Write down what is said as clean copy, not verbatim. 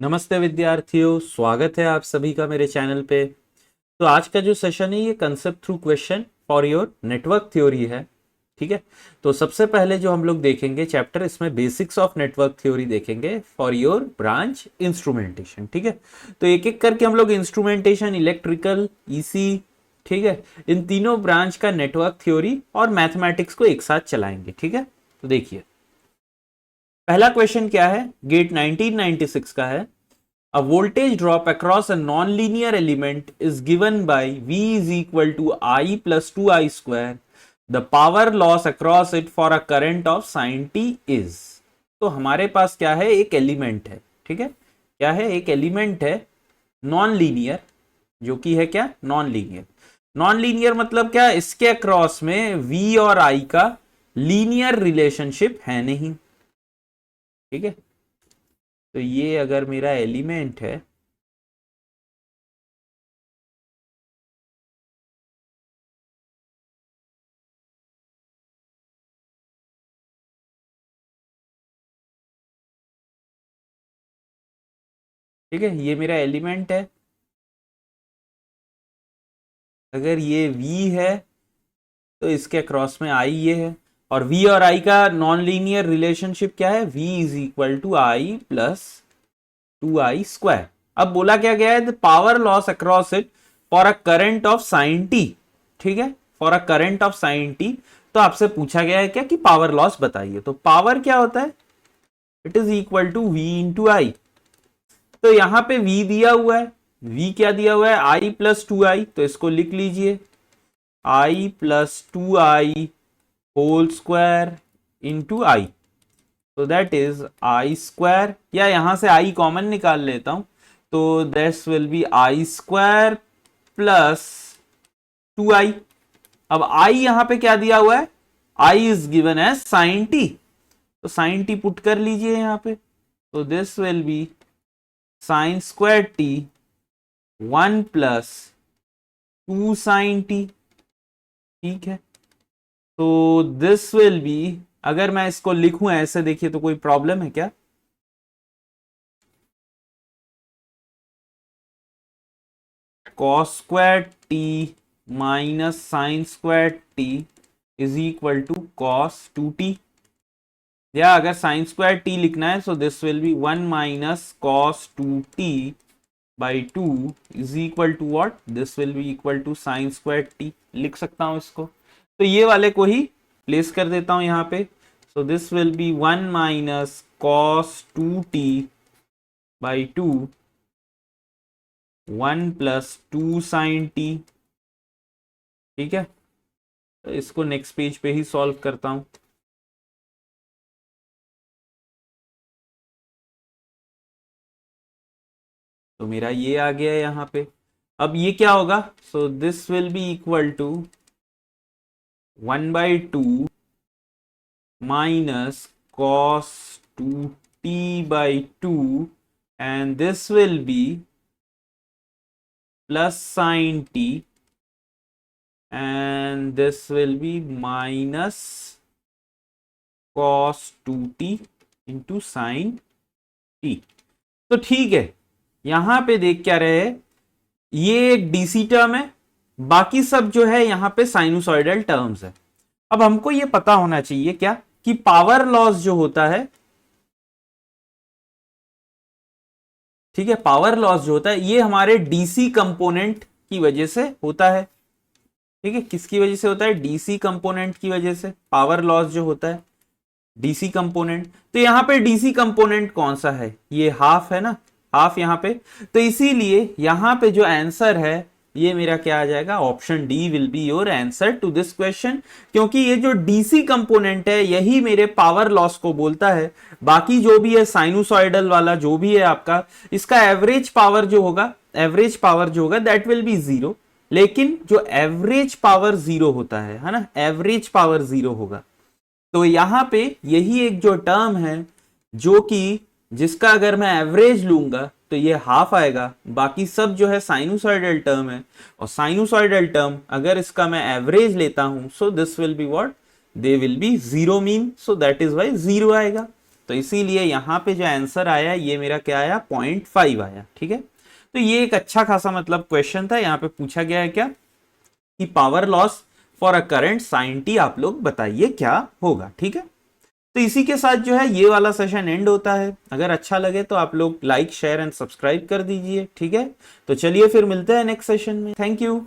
नमस्ते विद्यार्थियों, स्वागत है आप सभी का मेरे चैनल पे। तो आज का जो सेशन है ये concept through question for your network theory है। ठीक है, तो सबसे पहले जो हम लोग देखेंगे चैप्टर, इसमें बेसिक्स ऑफ नेटवर्क थ्योरी देखेंगे फॉर योर ब्रांच इंस्ट्रूमेंटेशन। ठीक है, तो एक एक करके हम लोग इंस्ट्रूमेंटेशन, इलेक्ट्रिकल, ईसी, ठीक है, इन तीनों ब्रांच का नेटवर्क थ्योरी और मैथमेटिक्स को एक साथ चलाएंगे। ठीक है, तो देखिए पहला क्वेश्चन क्या है, गेट 1996 का है। A voltage drop across a non-linear element is given by V is equal to I plus 2I square. The power loss across it for a current of sin t is. तो हमारे पास क्या है, एक element है। ठीक है, क्या है, एक एलिमेंट है नॉन लीनियर, जो कि है क्या, नॉन लीनियर। नॉन लीनियर मतलब क्या, इसके अक्रॉस में V और I का लीनियर रिलेशनशिप है नहीं। ठीक है, तो ये अगर मेरा एलिमेंट है, ठीक है, ये मेरा एलिमेंट है। अगर ये V है तो इसके क्रॉस में I ये है, और V और I का नॉन लीनियर रिलेशनशिप क्या है, V is equal to I plus 2I square. अब बोला क्या गया है, the power loss across it for a current of sine t. ठीक है, for a current of sine t. तो आपसे पूछा गया है क्या कि पावर लॉस बताइए। तो पावर क्या होता है, it is equal to V into I. तो यहां पे V दिया हुआ है, V क्या दिया हुआ है, I प्लस 2I। तो इसको लिख लीजिए, I plus 2I whole square into I. तो दैट इज I स्क्वायर, या यहां से I कॉमन निकाल लेता हूं, तो this will B I square plus 2I। अब I यहां पे क्या दिया हुआ है, I is given as sine t. तो साइन टी पुट कर लीजिए यहां पे, तो this will be sine square t 1 plus 2 sine t. ठीक है, तो दिस विल बी, अगर मैं इसको लिखूं ऐसे, देखिए तो कोई प्रॉब्लम है क्या, cos square t minus sine square t is equal to cos 2t। या अगर साइन स्क्वायर टी लिखना है, so this will be 1 minus cos 2t by 2 is equal to what, this will be equal to sine square t. लिख सकता हूं इसको, तो ये वाले को ही प्लेस कर देता हूं यहां पे। So this will be 1 minus cos 2t by 2 1 plus 2 sine t. ठीक है, तो इसको नेक्स्ट पेज पे ही सॉल्व करता हूं। तो मेरा ये आ गया यहां पे। अब ये क्या होगा, so this will be equal to 1 by 2 minus cos 2t by 2, and this will be plus sin t, and this will be minus cos 2t into sin t। तो ठीक है, यहां पे देख क्या रहे, ये एक डीसी टर्म है, बाकी सब जो है यहां पे साइनोसॉइडल टर्म्स है। अब हमको ये पता होना चाहिए क्या, कि पावर लॉस जो होता है, ठीक है, पावर लॉस जो होता है ये हमारे डीसी कंपोनेंट की वजह से होता है। ठीक है, किसकी वजह से होता है, डीसी कंपोनेंट की वजह से पावर लॉस जो होता है, डीसी कंपोनेंट। तो यहां पे डीसी कंपोनेंट कौन सा है, ये हाफ है ना, हाफ यहां पे। तो इसीलिए यहां पे जो आंसर है ये मेरा क्या आ जाएगा, option D will be your answer to this question. क्योंकि ये जो डीसी कंपोनेंट है यही मेरे पावर लॉस को बोलता है। बाकी जो भी है साइनोसॉइडल वाला जो भी है आपका, इसका एवरेज पावर जो होगा, एवरेज पावर जो होगा दैट विल बी जीरो। लेकिन जो एवरेज पावर जीरो होता है ना, एवरेज पावर जीरो होगा। तो यहां पे यही एक जो टर्म है, जो कि जिसका अगर मैं एवरेज लूंगा तो ये हाफ आएगा, बाकी सब जो है साइनोसॉइडल टर्म है। और साइनोसॉइडल टर्म अगर इसका मैं एवरेज लेता हूं, so this will be what, they will be zero mean, so that is Y zero आएगा। तो इसीलिए यहाँ पे जो आंसर आया ये मेरा क्या आया 0.5 आया। ठीक है, तो ये एक अच्छा खासा मतलब क्वेश्चन था। यहाँ पे पूछा गया है क्या कि power loss for a current sin t आप लोग बताइए क्या होगा। ठीक है, तो इसी के साथ जो है ये वाला सेशन एंड होता है। अगर अच्छा लगे तो आप लोग लाइक शेयर एंड सब्सक्राइब कर दीजिए। ठीक है, तो चलिए फिर मिलते हैं नेक्स्ट सेशन में। Thank you.